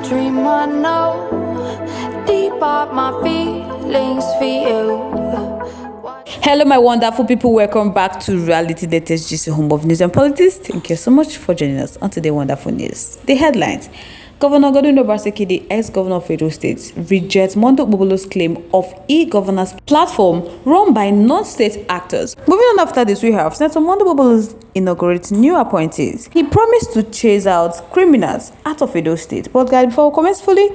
dream I know deep up my feelings for you. Hello, my wonderful people. Welcome back to Reality Latest GC, home of news and politics. Thank you so much for joining us on today's wonderful news. The headlines: Governor Obaseki, the ex-governor of Edo State, rejects Mondo Okpebholo's claim of e-governance platform run by non-state actors. Moving on after this, we have Senator Mondo Okpebholo inaugurates new appointees. He promised to chase out criminals out of Edo State. But guys, before we commence fully,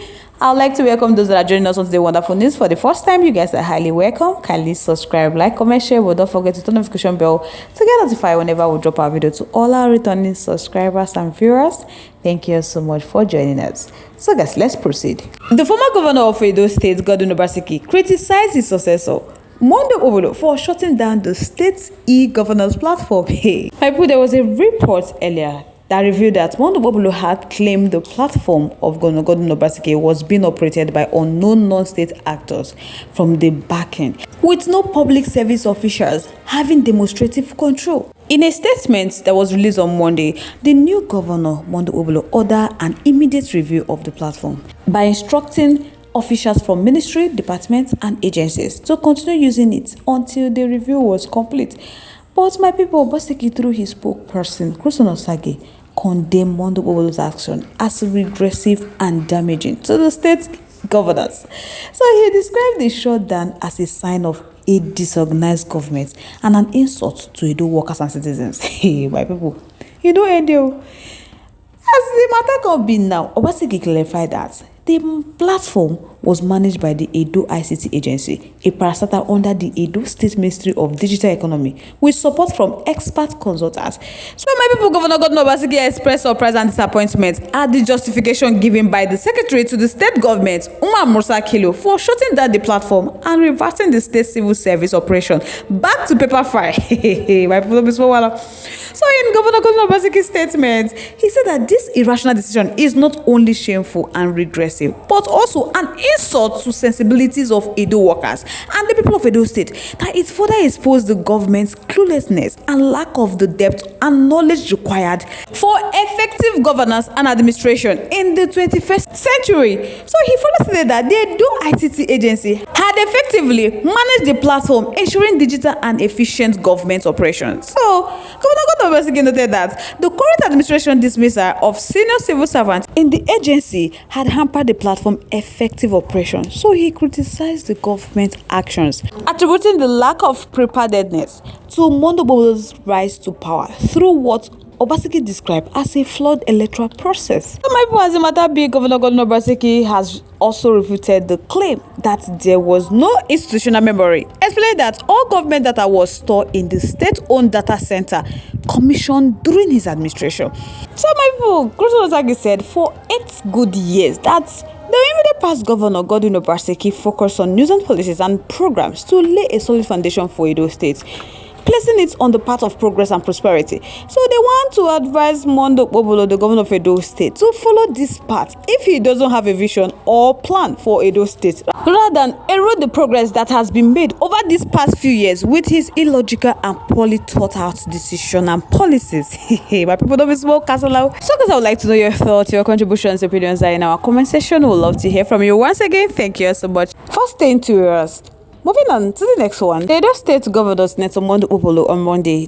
I'd like to welcome those that are joining us on today's wonderful news for the first time. You guys are highly welcome. Kindly subscribe, like, comment, share, but don't forget to turn the notification bell to get notified whenever we drop our video. To all our returning subscribers and viewers, thank you so much for joining us. So guys, let's proceed. The former governor of Edo State, Obaseki, criticized his successor, Mondo Okpebholo, for shutting down the state's e-governance platform. Hey, my people, there was a report earlier that revealed that Mondo Okpebholo had claimed the platform of Governor Obaseki was being operated by unknown non-state actors from the back end, with no public service officials having demonstrative control. In a statement that was released on Monday, the new governor, Mondo Okpebholo, ordered an immediate review of the platform by instructing officials from ministry, departments, and agencies to continue using it until the review was complete. But my people, Obaseki, through his spokesperson, Osage, condemned Mondo Okpebholo's action as regressive and damaging to the state governance. So he described the shutdown as a sign of a disorganized government and an insult to Edo workers and citizens. Hey, my people, you know Edo. As the matter can be now, Obaseki clarified that the platform was managed by the Edo ICT Agency, a parastatal under the Edo State Ministry of Digital Economy, with support from expert consultants. So my people, Governor Obaseki expressed surprise and disappointment at the justification given by the secretary to the state government, Umar Musa Kilo, for shutting down the platform and reversing the state civil service operation back to paper file. My people, so in Governor Obaseki's statement, he said that this irrational decision is not only shameful and regressive, but also an insult to sensibilities of Edo workers and the people of Edo State, that it further exposed the government's cluelessness and lack of the depth and knowledge required for effective governance and administration in the 21st century. So he further stated that the Edo ICT Agency had effectively managed the platform, ensuring digital and efficient government operations. So Governor Obaseki noted that the current administration dismissal of senior civil servants in the agency had hampered the platform's effective operation. So he criticized the government's actions, attributing the lack of preparedness to Mondo Okpebholo's rise to power through what Obaseki described as a flawed electoral process. So my people, as a matter be, Governor Obaseki has also refuted the claim that there was no institutional memory, explaining that all government data was stored in the state-owned data center commissioned during his administration. So my people, Obaseki said for 8 good years that the immediate past governor, Obaseki, focused on news and policies and programs to lay a solid foundation for Edo State, placing it on the path of progress and prosperity. So they want to advise Mondo Okpebholo, the governor of Edo State, to follow this path if he doesn't have a vision or plan for Edo State, rather than erode the progress that has been made over these past few years with his illogical and poorly thought out decision and policies. My people, don't be small, castle. So guys, I would like to know your thoughts, your contributions, opinions are in our comment section. We'd love to hear from you. Once again, thank you so much for staying tuned with us. Moving on to the next one, the Edo State Governor Senator Mondo Okpebholo on Monday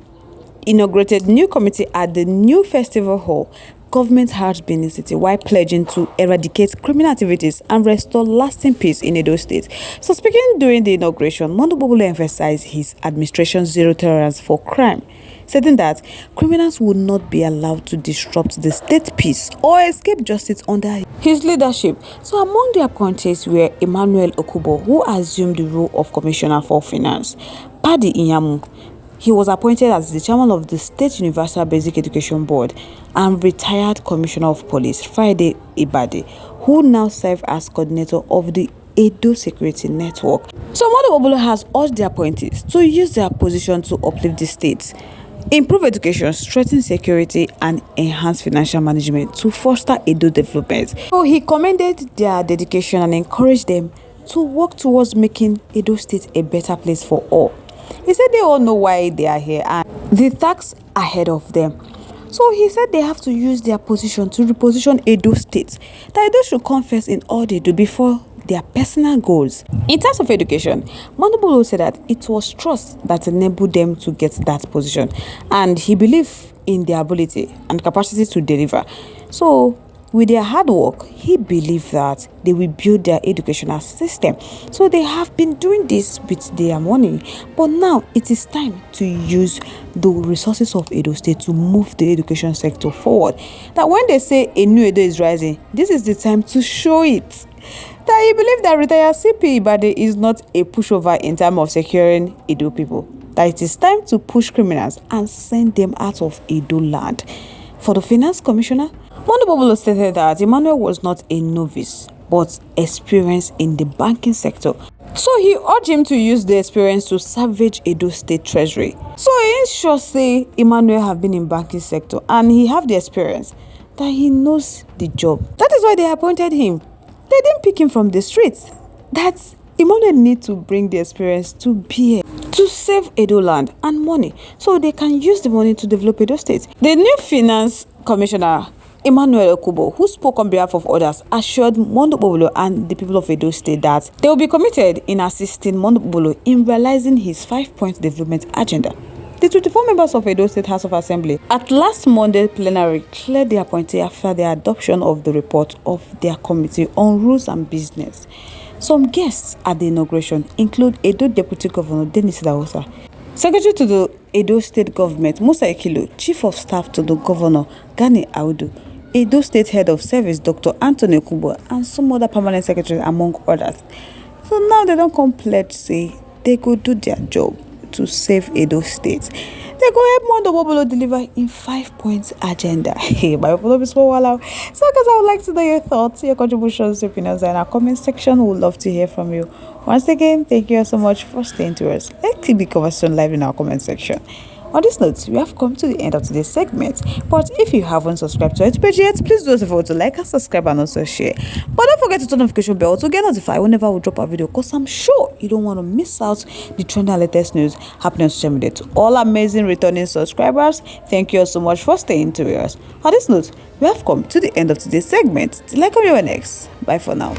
inaugurated new committee at the new festival hall, Government House, Benin City, while pledging to eradicate criminal activities and restore lasting peace in Edo State. So speaking during the inauguration, Mondo Okpebholo emphasized his administration's zero tolerance for crime, stating that criminals would not be allowed to disrupt the state peace or escape justice under his leadership. So among the appointees were Emmanuel Okubo, who assumed the role of Commissioner for Finance, Paddy Inyamu. He was appointed as the chairman of the State Universal Basic Education Board, and retired Commissioner of Police, Friday Ibade, who now serves as coordinator of the Edo Security Network. So Mondo Okpebholo has urged the appointees to use their position to uplift the state, improve education, strengthen security, and enhance financial management to foster Edo development. So he commended their dedication and encouraged them to work towards making Edo State a better place for all. He said they all know why they are here and the tasks ahead of them. So he said they have to use their position to reposition Edo State, that Edo should come first in all they do before their personal goals. In terms of education, Okpebholo said that it was trust that enabled them to get that position, and he believed in their ability and capacity to deliver. So with their hard work, he believed that they will build their educational system. So they have been doing this with their money, but now it is time to use the resources of Edo State to move the education sector forward. That when they say a new Edo is rising, this is the time to show it. That he believed that retired CP Ibade is not a pushover in terms of securing Edo people. That it is time to push criminals and send them out of Edo land. For the finance commissioner, Okpebholo stated that Emmanuel was not a novice, but experienced in the banking sector. So he urged him to use the experience to salvage Edo State Treasury. So he ain't sure say Emmanuel have been in banking sector and he have the experience, that he knows the job. That is why they appointed him. They didn't pick him from the streets. That Emmanuel need to bring the experience to bear to save Edo land and money, so they can use the money to develop Edo State. The new finance commissioner, Emmanuel Okubo, who spoke on behalf of others, assured Okpebholo and the people of Edo State that they will be committed in assisting Okpebholo in realizing his 5-point development agenda. The 24 members of Edo State House of Assembly at last Monday plenary cleared the appointee after the adoption of the report of their committee on rules and business. Some guests at the inauguration include Edo Deputy Governor Dennis Dawosa, Secretary to the Edo State Government Musa Ekilo, Chief of Staff to the Governor Gani Audu, Edo State Head of Service Dr. Anthony Kubo, and some other permanent secretaries among others. So now they don't come pledge say they could do their job to save Edo State. They go help Okpebholo deliver in 5-point agenda. Hey, my people is so well. So guys, I would like to know your thoughts, your contributions, your opinions in our comment section. We would love to hear from you. Once again, thank you so much for staying to us. Let's keep the conversation live in our comment section. On this note, we have come to the end of today's segment. But if you haven't subscribed to our page yet, please do us a favor to like and subscribe and also share. But don't forget to turn the notification bell to get notified whenever we drop a video, because I'm sure you don't want to miss out the trending latest news happening on social media. To all amazing returning subscribers, thank you so much for staying to us. On this note, we have come to the end of today's segment. Till I come your next. Bye for now.